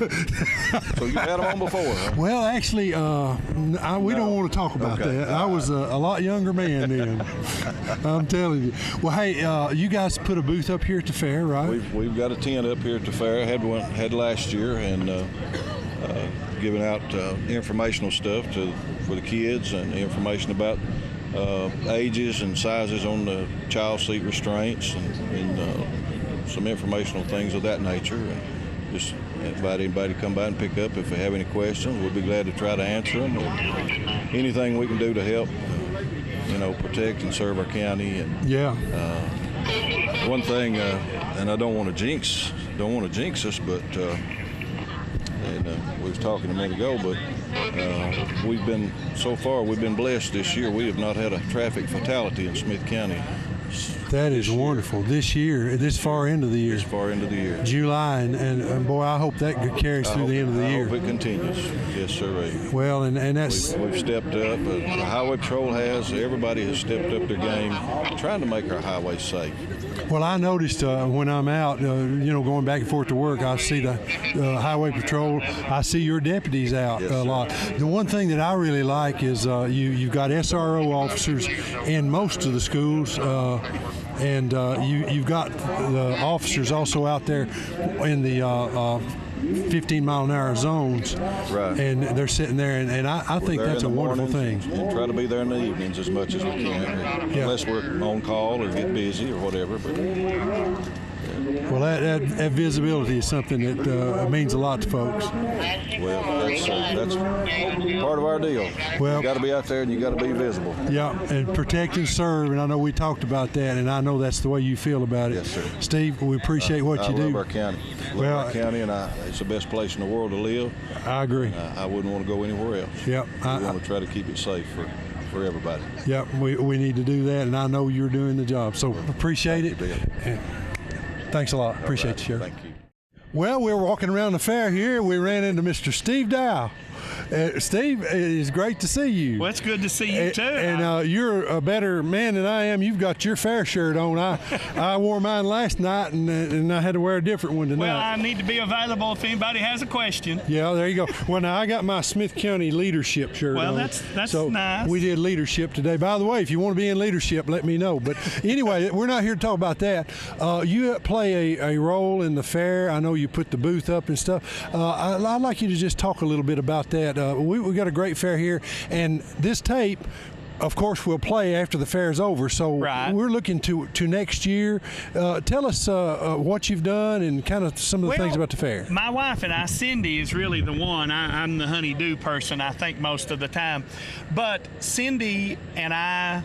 So you had them on before, huh?
Well, actually, we don't want to talk about that. I was a lot younger man then. I'm telling you. Well, hey, you guys put a booth up here at the fair, right?
We've got a tent up here at the fair. Had last year, and giving out informational stuff for the kids and information about ages and sizes on the child seat restraints and some informational things of that nature. And just invite anybody to come by and pick up if they have any questions. We'll be glad to try to answer them. Or anything we can do to help, protect and serve our county. And
yeah.
One thing, and I don't want to jinx us, but we was talking a minute ago, but we've been blessed this year. We have not had a traffic fatality in Smith County
That is wonderful. This year, this far into the year.
This far into the year.
July, and boy, I hope that carries through the end of the year.
I hope it continues. Yes, sir.
Well, and that's...
We've stepped up. The Highway Patrol has. Everybody has stepped up their game, trying to make our highways safe.
Well, I noticed when I'm out, going back and forth to work, I see the Highway Patrol. I see your deputies out a lot. The one thing that I really like is you've got SRO officers in most of the schools, and you've got the officers also out there in the 15-mile-an-hour zones,
right?
And they're sitting there, and I think that's a wonderful thing.
And try to be there in the evenings as much as we can, unless we're on call or get busy or whatever. But
well, that visibility is something that means a lot to folks.
Well, that's part of our deal. Well, you got to be out there and you got to be visible.
Yeah, and protect and serve, and I know we talked about that, and I know that's the way you feel about it.
Yes, sir.
Steve, we appreciate what you do.
I love our county. Our county, and it's the best place in the world to live.
I agree.
I wouldn't want to go anywhere else.
Yep.
We want to try to keep it safe for everybody.
Yep, we need to do that, and I know you're doing the job. So appreciate it. Thanks a lot. Appreciate you, Sheriff.
Thank you.
Well, we're walking around the fair here. We ran into Mr. Steve Dow. Steve, it is great to see you.
Well, it's good to see you too.
And you're a better man than I am. You've got your fair shirt on. I wore mine last night, and I had to wear a different one tonight.
Well, I need to be available if anybody has a question.
Yeah, there you go. Well, now I got my Smith County leadership shirt on.
Well, that's
so
nice.
We did leadership today. By the way, if you want to be in leadership, let me know. But anyway, we're not here to talk about that. You play a role in the fair. I know you put the booth up and stuff. I'd like you to just talk a little bit about that. We got a great fair here, and this tape, of course, we'll play after the fair is over. So we're looking to next year. Tell us what you've done and kind of some of the things about the fair.
My wife and I, Cindy, is really the one. I'm the honey-do person, I think, most of the time. But Cindy and I,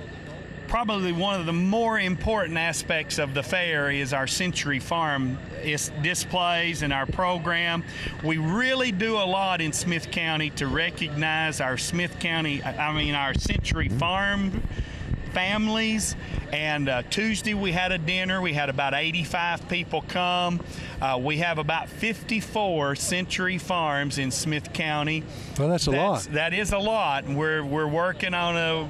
probably one of the more important aspects of the fair is our Century Farm displays and our program. We really do a lot in Smith County to recognize our our Century Farm families. And Tuesday we had a dinner. We had about 85 people come. We have about 54 Century Farms in Smith County.
Well, that's a lot.
That is a lot. And we're working on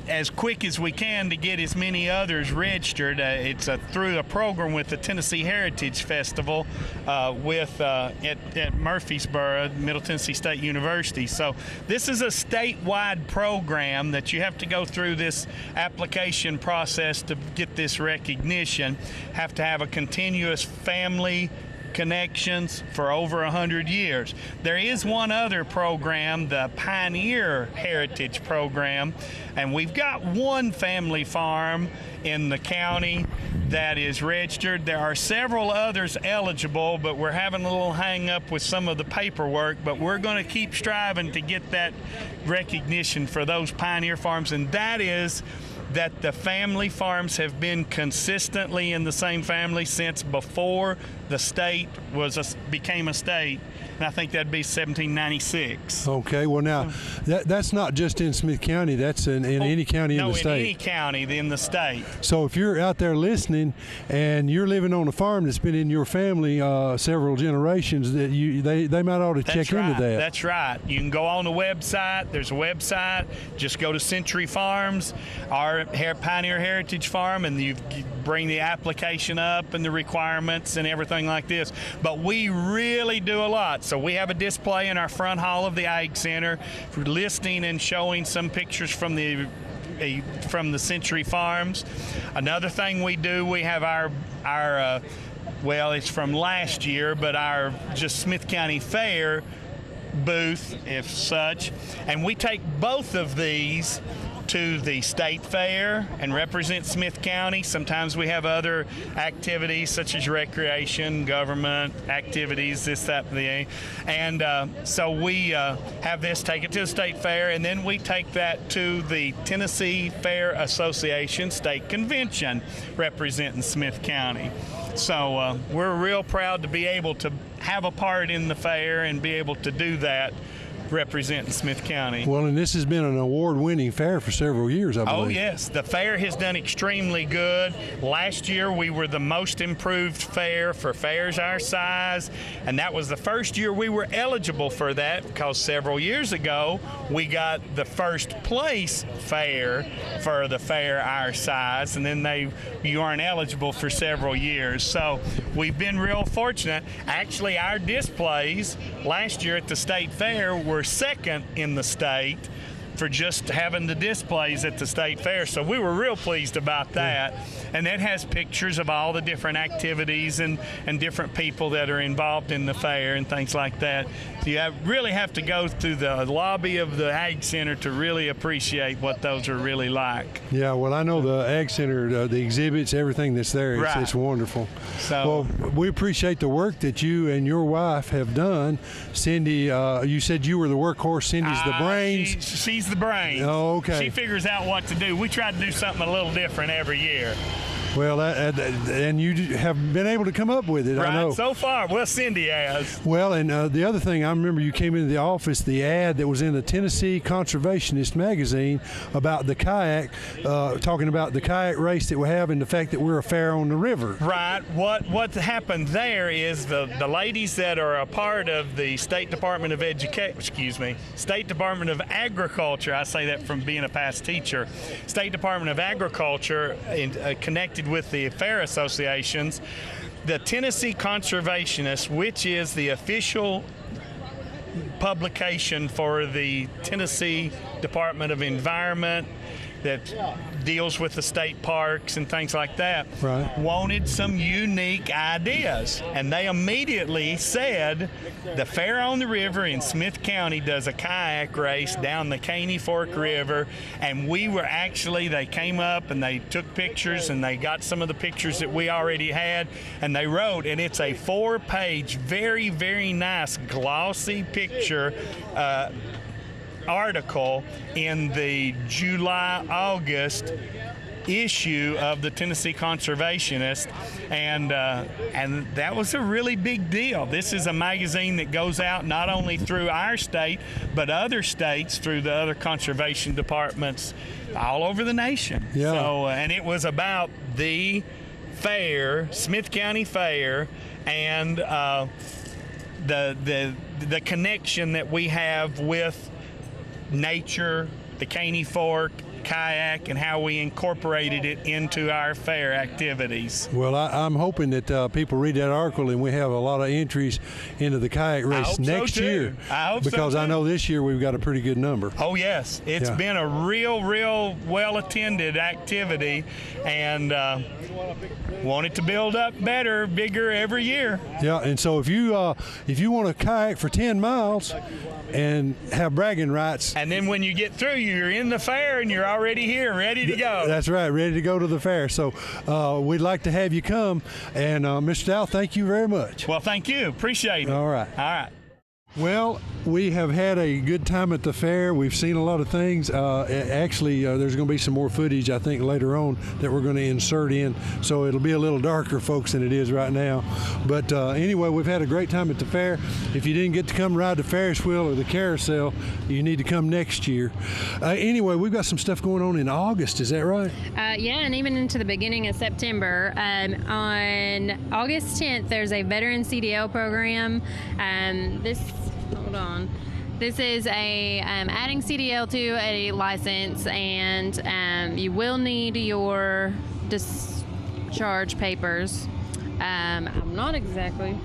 as quick as we can to get as many others registered. It's through a program with the Tennessee Heritage Festival at Murfreesboro, Middle Tennessee State University. So this is a statewide program that you have to go through this application process to get this recognition. Have to have a continuous family connections for over 100 years. There is one other program, the Pioneer Heritage Program, and we've got one family farm in the county that is registered. There are several others eligible, but we're having a little hang up with some of the paperwork, but we're going to keep striving to get that recognition for those Pioneer farms, and that is that the family farms have been consistently in the same family since before the state became a state. And I think that'd be 1796.
Okay, well now, that's not just in Smith County, that's in any county in the state.
No, in any county in the state.
So if you're out there listening and you're living on a farm that's been in your family several generations, that they might ought to check into that.
That's right. You can go on the website. There's a website. Just go to Century Farms, our Pioneer Heritage Farm, and you bring the application up and the requirements and everything like this. But we really do a lot. So we have a display in our front hall of the Ag Center for listing and showing some pictures from the Century Farms. Another thing we do, we have our well, it's from last year, but our just Smith County Fair booth, if such, and we take both of these to the state fair and represent Smith County. Sometimes we have other activities such as recreation, government activities, this, that, the, and so we have this, take it to the state fair, and then we take that to the Tennessee Fair Association State Convention representing Smith County. So we're real proud to be able to have a part in the fair and be able to do that representing Smith County.
Well, and this has been an award-winning fair for several years, I believe.
Oh, yes. The fair has done extremely good. Last year, we were the most improved fair for fairs our size, and that was the first year we were eligible for that, because several years ago, we got the first place fair for the fair our size, and then you aren't eligible for several years. So we've been real fortunate. Actually, our displays last year at the state fair were second in the state for just having the displays at the state fair. So we were real pleased about that. And it has pictures of all the different activities and different people that are involved in the fair and things like that. So you really have to go through the lobby of the Ag Center to really appreciate what those are really like.
Yeah, well, I know the Ag Center, the exhibits, everything that's there, it's wonderful.
So,
well, we appreciate the work that you and your wife have done. Cindy, you said you were the workhorse. Cindy's the brains.
She's the brains.
Oh, okay.
She figures out what to do. We try to do something a little different every year.
Well, and you have been able to come up with it, I know.
So far. Well, Cindy has.
Well, and the other thing, I remember you came into the office, the ad that was in the Tennessee Conservationist magazine about the kayak, talking about the kayak race that we have and the fact that we're a fair on the river.
Right. What happened there is the ladies that are a part of the State Department of State Department of Agriculture, I say that from being a past teacher, State Department of Agriculture connected with the fair associations, the Tennessee Conservationist, which is the official publication for the Tennessee Department of Environment that deals with the state parks and things like that, wanted some unique ideas. And they immediately said, the fair on the river in Smith County does a kayak race down the Caney Fork River, and they came up and they took pictures, and they got some of the pictures that we already had, and they wrote, and it's a 4-page, very, very nice, glossy picture article in the July-August issue of the Tennessee Conservationist, and that was a really big deal. This is a magazine that goes out not only through our state, but other states through the other conservation departments all over the nation.
Yeah.
So, and it was about the fair, Smith County Fair, and the connection that we have with nature, the Caney Fork, kayak, and how we incorporated it into our fair activities.
Well, I'm hoping that people read that article and we have a lot of entries into the kayak race next year.
I hope
because I know this year we've got a pretty good number.
Oh, yes. It's been a real well-attended activity, and want it to build up bigger every year.
Yeah, and so if you want to kayak for 10 miles and have bragging rights.
And then when you get through, you're in the fair and you're already here, ready to go.
That's right, ready to go to the fair. So we'd like to have you come. And Mr. Dow, thank you very much.
Well, thank you. Appreciate it.
All right.
All right.
Well, we have had a good time at the fair. We've seen a lot of things. Actually, there's going to be some more footage, I think, later on that we're going to insert in. So it'll be a little darker, folks, than it is right now. But anyway, we've had a great time at the fair. If you didn't get to come ride the Ferris wheel or the carousel, you need to come next year. Anyway, we've got some stuff going on in August. Is that right?
Yeah, and even into the beginning of September. On August 10th, there's a veteran CDL program. Hold on. This is adding CDL to a license, and you will need your discharge papers. I'm not exactly.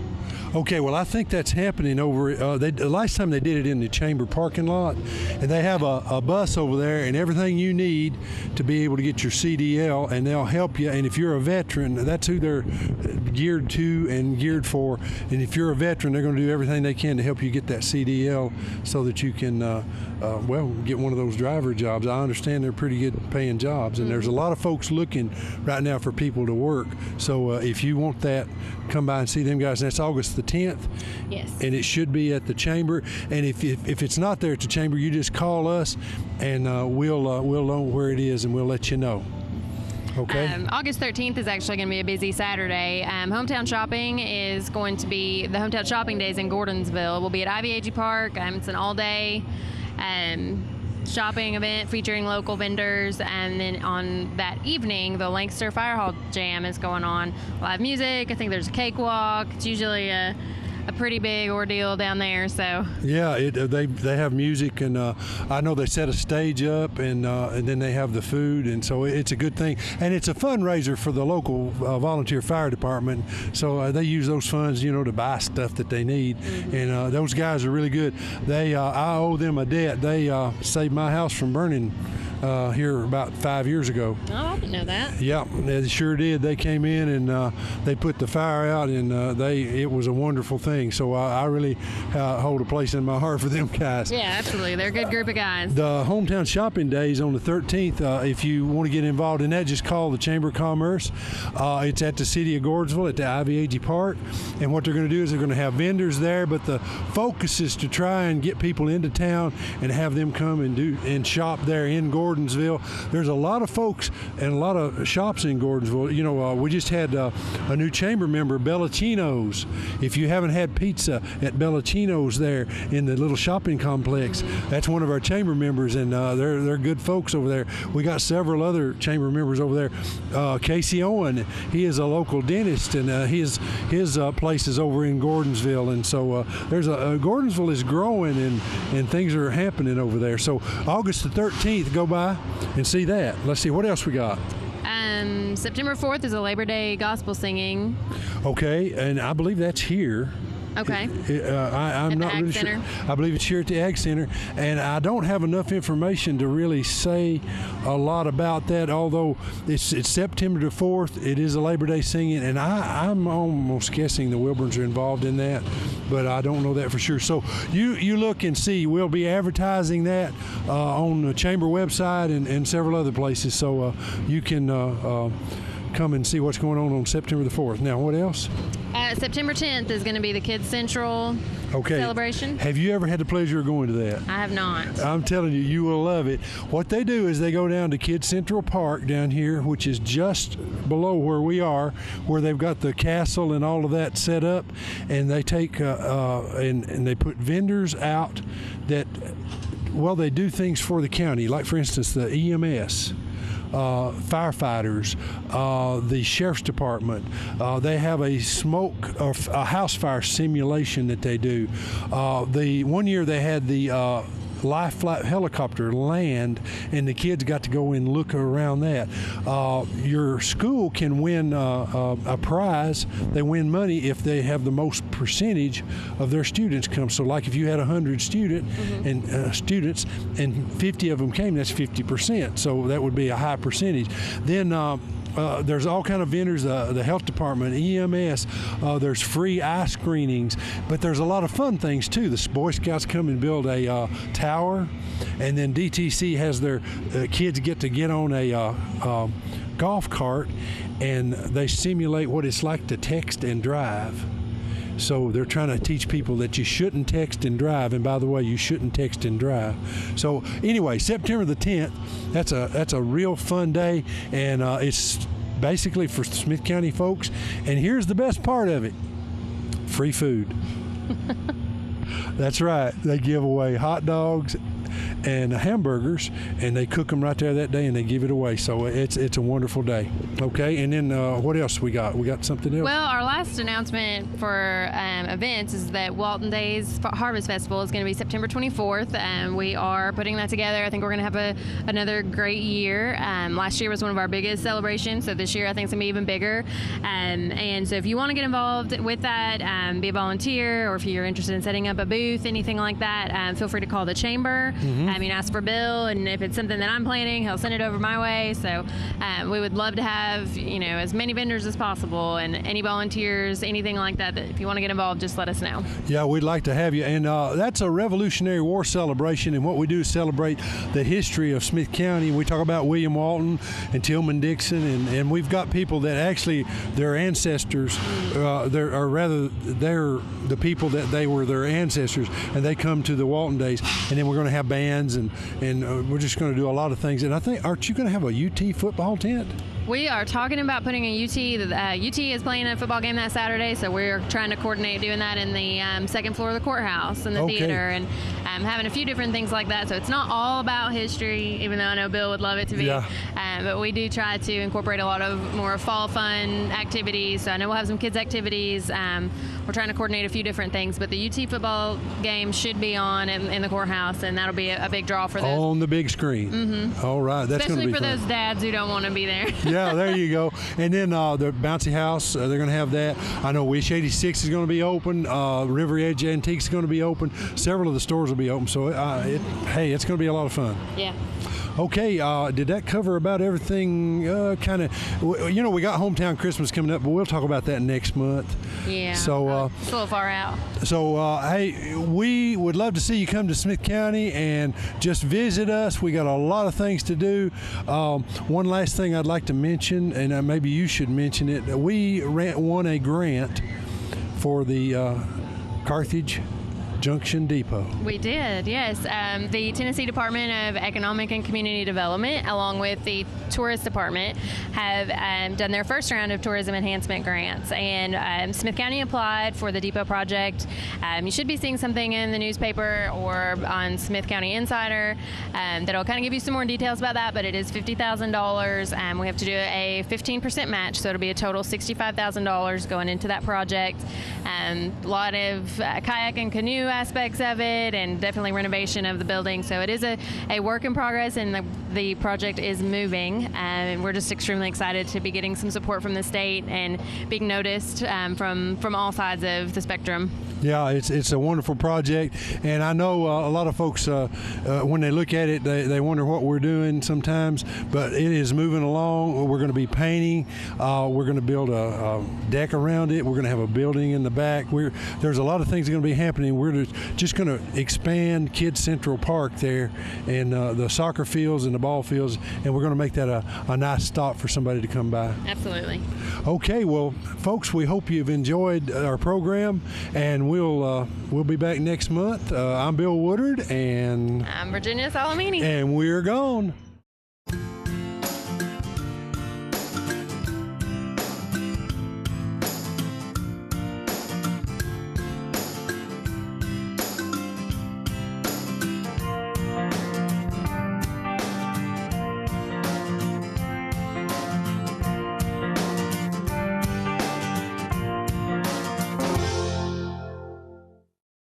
Okay, well, I think that's happening over. The last time they did it in the chamber parking lot, and they have a bus over there and everything you need to be able to get your CDL, and they'll help you. And if you're a veteran, that's who they're geared to and geared for. And if you're a veteran, they're going to do everything they can to help you get that CDL so that you can, get one of those driver jobs. I understand they're pretty good paying jobs, and there's a lot of folks looking right now for people to work. So if you want that, come by and see them guys. And that's August the 10th.
Yes.
And it should be at the chamber. And if it's not there at the chamber, you just call us, and we'll know where it is, and we'll let you know. Okay.
August 13th is actually going to be a busy Saturday. Hometown shopping is going to be, the Hometown Shopping Days in Gordonsville. We'll be at Ivy Park. It's an all-day shopping event featuring local vendors, and then on that evening the Lancaster Fire Hall Jam is going on. Live music, I think there's a cakewalk. It's usually a pretty big ordeal down there. So
yeah, they have music, and I know they set a stage up, and then they have the food, and so it's a good thing, and it's a fundraiser for the local volunteer fire department. So they use those funds, to buy stuff that they need, and those guys are really good. I owe them a debt. They saved my house from burning here about 5 years ago.
Oh, I didn't know that.
Yeah, they sure did. They came in and they put the fire out, and it was a wonderful thing. So I really hold a place in my heart for them guys.
Yeah, absolutely. They're a good group of guys.
The Hometown Shopping Days on the 13th, if you want to get involved in that, just call the Chamber of Commerce. It's at the City of Gordonsville at the Ivy Park. And what they're going to do is they're going to have vendors there, but the focus is to try and get people into town and have them come and shop there in Gordonsville. There's a lot of folks and a lot of shops in Gordonsville. We just had a new chamber member, Bellacino's. If you haven't had pizza at Bellacino's there in the little shopping complex, that's one of our chamber members, and they're good folks over there. We got several other chamber members over there. Casey Owen, he is a local dentist, and his place is over in Gordonsville, and so Gordonsville is growing, and things are happening over there. So August the 13th, go by and see that. Let's see what else we got.
September 4th is a Labor Day gospel singing.
Okay, and I believe that's here.
Okay.
I'm not really sure. I believe it's here at the Ag Center, and I don't have enough information to really say a lot about that, although it's September the 4th. It is a Labor Day singing, and I'm almost guessing the Wilburns are involved in that, but I don't know that for sure. So you look and see. We'll be advertising that on the Chamber website and several other places, so you can come and see what's going on September the 4th. Now, what else?
September 10th is going to be the KIDZ Central celebration.
Have you ever had the pleasure of going to that?
I have not.
I'm telling you, you will love it. What they do is they go down to KIDZ Central Park down here, which is just below where we are, where they've got the castle and all of that set up, and they take and they put vendors out that, they do things for the county, like for instance the EMS. Firefighters, the sheriff's department. They have a a house fire simulation that they do. The one year they had the life flight helicopter land, and the kids got to go and look around that. Your school can win a prize. They win money if they have the most percentage of their students come. So like if you had 100 students and 50 of them came, that's 50%. So that would be a high percentage. Then there's all kind of vendors, the health department, EMS, there's free eye screenings, but there's a lot of fun things too. The Boy Scouts come and build a tower, and then DTC has their kids get on a golf cart, and they simulate what it's like to text and drive. So they're trying to teach people that you shouldn't text and drive, and by the way, you shouldn't text and drive. So anyway, September the 10th, that's a real fun day, and it's basically for Smith County folks. And here's the best part of it: free food. That's right. They give away hot dogs and hamburgers, and they cook them right there that day, and they give it away. So it's a wonderful day. Okay, and then what else we got? We got something else?
Well, our last announcement for events is that Walton Days Harvest Festival is going to be September 24th, and we are putting that together. I think we're going to have another great year. Last year was one of our biggest celebrations, so this year I think it's going to be even bigger. And so if you want to get involved with that, be a volunteer, or if you're interested in setting up a booth, anything like that, feel free to call the Chamber. Ask for Bill, and if it's something that I'm planning, he'll send it over my way. So we would love to have as many vendors as possible, and any volunteers, anything like that. If you want to get involved, just let us know.
Yeah, we'd like to have you. And that's a Revolutionary War celebration, and what we do is celebrate the history of Smith County. We talk about William Walton and Tillman Dixon, and we've got people that actually their ancestors, they're the people that they were their ancestors, and they come to the Walton Days, and then we're going to have bands signs, and we're just going to do a lot of things. And I think, aren't you going to have a UT football tent?
We are talking about putting a UT. UT is playing a football game that Saturday, so we're trying to coordinate doing that in the second floor of the courthouse and the theater, and having a few different things like that. So it's not all about history, even though I know Bill would love it to be.
Yeah.
But we do try to incorporate a lot of more fall fun activities. So I know we'll have some kids activities. We're trying to coordinate a few different things, but the UT football game should be on in the courthouse, and that'll be a big draw for those.
On the big screen.
Mm-hmm.
All right, that's going to be
especially for
fun.
those dads who don't want to be there.
Yeah, there you go. And then the bouncy house, they're going to have that. I know Wish 86 is going to be open. River Edge Antiques is going to be open. Several of the stores will be open. So, hey, it's going to be a lot of fun.
Yeah.
Okay, did that cover about everything? Kind of, we got Hometown Christmas coming up, but we'll talk about that next month.
Yeah.
So
it's a little far out.
So hey, we would love to see you come to Smith County and just visit us. We got a lot of things to do. One last thing I'd like to mention, and maybe you should mention it. We won a grant for the Carthage Junction Depot.
We did, yes. The Tennessee Department of Economic and Community Development, along with the Tourist Department, have done their first round of tourism enhancement grants, and Smith County applied for the depot project. You should be seeing something in the newspaper or on Smith County Insider that'll kind of give you some more details about that, but it is $50,000. We have to do a 15% match, so it'll be a total $65,000 going into that project. A lot of kayak and canoe aspects of it, and definitely renovation of the building. So it is a work in progress, and the project is moving, and we're just extremely excited to be getting some support from the state and being noticed from all sides of the spectrum.
Yeah, it's a wonderful project, and I know a lot of folks when they look at it, they wonder what we're doing sometimes, but it is moving along. We're going to be painting. We're going to build a deck around it. We're going to have a building in the back. There's a lot of things that are going to be happening. We're just going to expand Kids Central Park there, and the soccer fields and the ball fields, and we're going to make that a nice stop for somebody to come by.
Absolutely.
Okay, well, folks, we hope you've enjoyed our program, and we'll be back next month. I'm Bill Woodard, and
I'm Virginia SOLIMINE,
and we're gone.